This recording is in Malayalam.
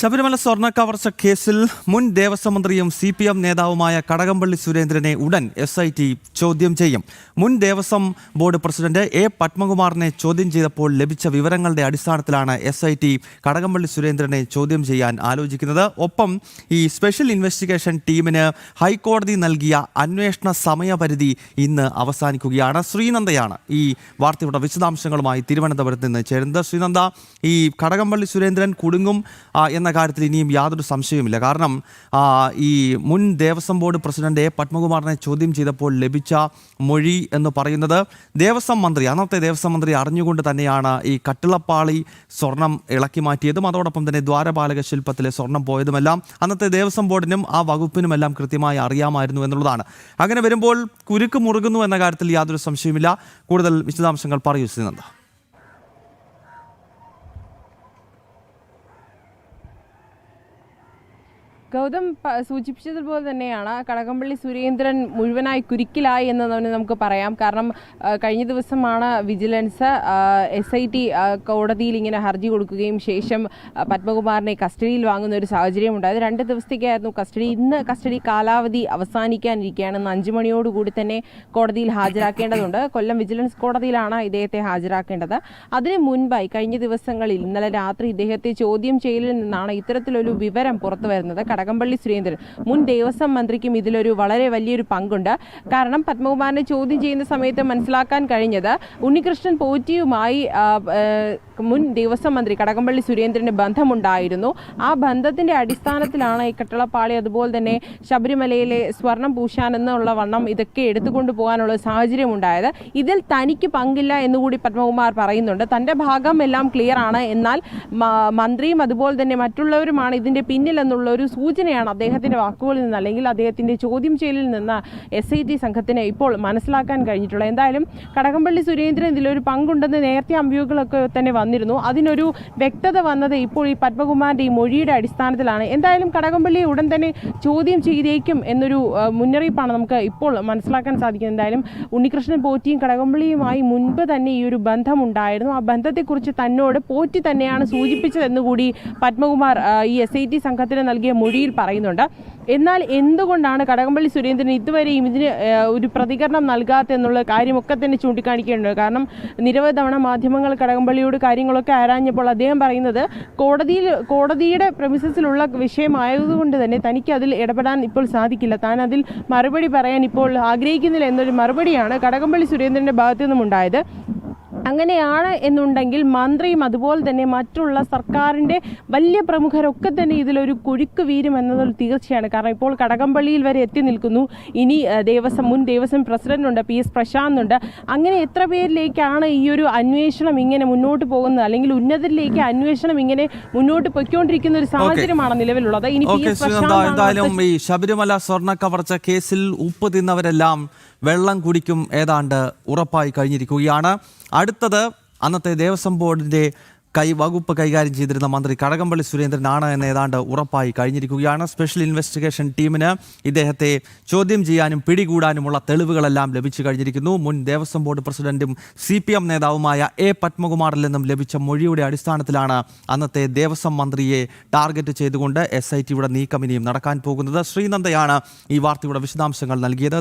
ശബരിമല സ്വർണ്ണ കവർച്ച കേസിൽ മുൻ ദേവസ്വം മന്ത്രിയും CPM നേതാവുമായ കടകംപള്ളി സുരേന്ദ്രനെ ഉടൻ SIT ചോദ്യം ചെയ്യും. മുൻ ദേവസ്വം ബോർഡ് പ്രസിഡന്റ് A. പത്മകുമാറിനെ ചോദ്യം ചെയ്തപ്പോൾ ലഭിച്ച വിവരങ്ങളുടെ അടിസ്ഥാനത്തിലാണ് SIT കടകംപള്ളി സുരേന്ദ്രനെ ചോദ്യം ചെയ്യാൻ ആലോചിക്കുന്നത്. ഒപ്പം ഈ സ്പെഷ്യൽ ഇൻവെസ്റ്റിഗേഷൻ ടീമിന് ഹൈക്കോടതി നൽകിയ അന്വേഷണ സമയപരിധി ഇന്ന് അവസാനിക്കുകയാണ്. ശ്രീനന്ദയാണ് ഈ വാർത്തയുടെ വിശദാംശങ്ങളുമായി തിരുവനന്തപുരത്ത് നിന്ന് ചേരുന്നത്. ശ്രീനന്ദ, ഈ കടകംപള്ളി സുരേന്ദ്രൻ കുടുങ്ങും എന്ന കാര്യത്തിൽ ഇനിയും യാതൊരു സംശയവുമില്ല. കാരണം ഈ മുൻ ദേവസ്വം ബോർഡ് പ്രസിഡന്റ് A. പത്മകുമാറിനെ ചോദ്യം ചെയ്തപ്പോൾ ലഭിച്ച മൊഴി എന്ന് പറയുന്നത് അന്നത്തെ ദേവസ്വം മന്ത്രി അറിഞ്ഞുകൊണ്ട് തന്നെയാണ് ഈ കട്ടിളപ്പാളി സ്വർണം ഇളക്കി മാറ്റിയതും അതോടൊപ്പം തന്നെ ദ്വാരപാലക ശില്പത്തിലെ സ്വർണം പോയതുമെല്ലാം അന്നത്തെ ദേവസ്വം ബോർഡിനും ആ വകുപ്പിനുമെല്ലാം കൃത്യമായി അറിയാമായിരുന്നു എന്നുള്ളതാണ്. അങ്ങനെ വരുമ്പോൾ കുരുക്ക് മുറുകുന്നു എന്ന കാര്യത്തിൽ യാതൊരു സംശയവുമില്ല. കൂടുതൽ വിശദാംശങ്ങൾ പറയൂ ശ്രീനന്ദ. ഗൗതം സൂചിപ്പിച്ചതുപോലെ തന്നെയാണ് കടകംപള്ളി സുരേന്ദ്രൻ മുഴുവനായി കുരുക്കിലായി എന്ന് നമുക്ക് പറയാം. കാരണം കഴിഞ്ഞ ദിവസമാണ് വിജിലൻസ് SIT കോടതിയിൽ ഇങ്ങനെ ഹർജി കൊടുക്കുകയും ശേഷം പത്മകുമാറിനെ കസ്റ്റഡിയിൽ വാങ്ങുന്ന ഒരു സാഹചര്യം ഉണ്ടായത്. 2 ദിവസത്തേക്കായിരുന്നു കസ്റ്റഡി. ഇന്ന് കസ്റ്റഡി കാലാവധി അവസാനിക്കാനിരിക്കുകയാണ്. 5 മണിയോടുകൂടി തന്നെ കോടതിയിൽ ഹാജരാക്കേണ്ടതുണ്ട്. കൊല്ലം വിജിലൻസ് കോടതിയിലാണ് ഇദ്ദേഹത്തെ ഹാജരാക്കേണ്ടത്. അതിന് മുൻപായി കഴിഞ്ഞ ദിവസങ്ങളിൽ ഇന്നലെ രാത്രി ഇദ്ദേഹത്തെ ചോദ്യം ചെയ്യലിൽ നിന്നാണ് ഇത്തരത്തിലൊരു വിവരം പുറത്തു വരുന്നത്. കടകംപള്ളി സുരേന്ദ്രൻ മുൻ ദേവസ്വം മന്ത്രിക്കും ഇതിലൊരു വളരെ വലിയൊരു പങ്കുണ്ട്. കാരണം പത്മകുമാറിനെ ചോദ്യം ചെയ്യുന്ന സമയത്ത് മനസ്സിലാക്കാൻ കഴിഞ്ഞത് ഉണ്ണികൃഷ്ണൻ പോറ്റിയുമായി മുൻ ദേവസ്വം മന്ത്രി കടകംപള്ളി സുരേന്ദ്രന് ബന്ധമുണ്ടായിരുന്നു. ആ ബന്ധത്തിന്റെ അടിസ്ഥാനത്തിലാണ് ഈ കട്ടിളപ്പാളി അതുപോലെ തന്നെ ശബരിമലയിലെ സ്വർണം പൂശാൻ എന്നുള്ള വണ്ണം ഇതൊക്കെ എടുത്തുകൊണ്ടു പോകാനുള്ള സാഹചര്യം ഉണ്ടായത്. ഇതിൽ തനിക്ക് പങ്കില്ല എന്നുകൂടി പത്മകുമാർ പറയുന്നുണ്ട്. തൻ്റെ ഭാഗം എല്ലാം ക്ലിയർ ആണ്, എന്നാൽ മന്ത്രിയും അതുപോലെ തന്നെ മറ്റുള്ളവരുമാണ് ഇതിന്റെ പിന്നിൽ എന്നുള്ള ഒരു സൂചനയാണ് അദ്ദേഹത്തിന്റെ വാക്കുകളിൽ നിന്ന് അല്ലെങ്കിൽ അദ്ദേഹത്തിന്റെ ചോദ്യം ചെയ്യലിൽ നിന്ന് SIT സംഘത്തിന് ഇപ്പോൾ മനസ്സിലാക്കാൻ കഴിഞ്ഞിട്ടുള്ളത്. എന്തായാലും കടകംപള്ളി സുരേന്ദ്രൻ ഇതിലൊരു പങ്കുണ്ടെന്ന് നേരത്തെ അഭ്യൂഹങ്ങളൊക്കെ തന്നെ വന്നിരുന്നു. അതിനൊരു വ്യക്തത വന്നത് ഇപ്പോൾ ഈ പത്മകുമാറിന്റെ ഈ മൊഴിയുടെ അടിസ്ഥാനത്തിലാണ്. എന്തായാലും കടകംപള്ളിയെ ഉടൻ തന്നെ ചോദ്യം ചെയ്തേക്കും എന്നൊരു മുന്നറിയിപ്പാണ് നമുക്ക് ഇപ്പോൾ മനസ്സിലാക്കാൻ സാധിക്കുന്നത്. എന്തായാലും ഉണ്ണികൃഷ്ണൻ പോറ്റിയും കടകംപള്ളിയുമായി മുൻപ് തന്നെ ഈ ഒരു ബന്ധമുണ്ടായിരുന്നു. ആ ബന്ധത്തെക്കുറിച്ച് തന്നോട് പോറ്റി തന്നെയാണ് സൂചിപ്പിച്ചതെന്നുകൂടി പത്മകുമാർ ഈ SIT സംഘത്തിന് നൽകിയ മൊഴിയിൽ പറയുന്നുണ്ട്. എന്നാൽ എന്തുകൊണ്ടാണ് കടകംപള്ളി സുരേന്ദ്രൻ ഇതുവരെയും ഇതിന് ഒരു പ്രതികരണം നൽകാത്ത എന്നുള്ള കാര്യമൊക്കെ തന്നെ ചൂണ്ടിക്കാണിക്കേണ്ടത്. കാരണം നിരവധി തവണ മാധ്യമങ്ങൾ കടകംപള്ളിയോട് കാര്യങ്ങളൊക്കെ ആരാഞ്ഞപ്പോൾ അദ്ദേഹം പറയുന്നത് കോടതിയുടെ പ്രമിസസിലുള്ള വിഷയമായതുകൊണ്ട് തന്നെ തനിക്ക് അതിൽ ഇടപെടാൻ ഇപ്പോൾ സാധിക്കില്ല, താൻ അതിൽ മറുപടി പറയാൻ ഇപ്പോൾ ആഗ്രഹിക്കുന്നില്ല എന്നൊരു മറുപടിയാണ് കടകംപള്ളി സുരേന്ദ്രൻ്റെ ഭാഗത്തു നിന്നും ഉണ്ടായത്. അങ്ങനെയാണ് എന്നുണ്ടെങ്കിൽ മന്ത്രിയും അതുപോലെ തന്നെ മറ്റുള്ള സർക്കാരിൻ്റെ വലിയ പ്രമുഖരൊക്കെ തന്നെ ഇതിലൊരു കുഴുക്ക് വീരും എന്നതൊരു തീർച്ചയാണ്. കാരണം ഇപ്പോൾ കടകംപള്ളിയിൽ വരെ എത്തി നിൽക്കുന്നു. ഇനി മുൻ ദേവസ്വം പ്രസിഡന്റ് ഉണ്ട്, PS പ്രശാന്ത് ഉണ്ട്. അങ്ങനെ എത്ര പേരിലേക്കാണ് ഈ ഒരു അന്വേഷണം ഇങ്ങനെ മുന്നോട്ട് പോകുന്നത്, അല്ലെങ്കിൽ ഉന്നതരിലേക്ക് അന്വേഷണം ഇങ്ങനെ മുന്നോട്ട് പൊയ്ക്കൊണ്ടിരിക്കുന്ന ഒരു സാഹചര്യമാണ് നിലവിലുള്ളത്. ഇനി എന്തായാലും ഈ ശബരിമല സ്വർണ്ണ കവർച്ച കേസിൽ ഉപ്പ് തിന്നവരെല്ലാം വെള്ളം കുടിക്കും ഏതാണ്ട് ഉറപ്പായി കഴിഞ്ഞിരിക്കുകയാണ്. അടുത്തത് അന്നത്തെ ദേവസ്വം ബോർഡിന്റെ വകുപ്പ് കൈകാര്യം ചെയ്തിരുന്ന മന്ത്രി കടകംപള്ളി സുരേന്ദ്രനാണ് എന്ന് ഏതാണ്ട് ഉറപ്പായി കഴിഞ്ഞിരിക്കുകയാണ്. സ്പെഷ്യൽ ഇൻവെസ്റ്റിഗേഷൻ ടീമിന് ഇദ്ദേഹത്തെ ചോദ്യം ചെയ്യാനും പിടികൂടാനുമുള്ള തെളിവുകളെല്ലാം ലഭിച്ചു കഴിഞ്ഞിരിക്കുന്നു. മുൻ ദേവസ്വം ബോർഡ് പ്രസിഡന്റും CPM നേതാവുമായ A. പത്മകുമാറിൽ നിന്നും ലഭിച്ച മൊഴിയുടെ അടിസ്ഥാനത്തിലാണ് അന്നത്തെ ദേവസ്വം മന്ത്രിയെ ടാർഗറ്റ് ചെയ്തുകൊണ്ട് SITയുടെ നീക്കം ഇനിയും നടക്കാൻ പോകുന്നത്. ശ്രീനന്ദയാണ് ഈ വാർത്തയുടെ വിശദാംശങ്ങൾ നൽകിയത്.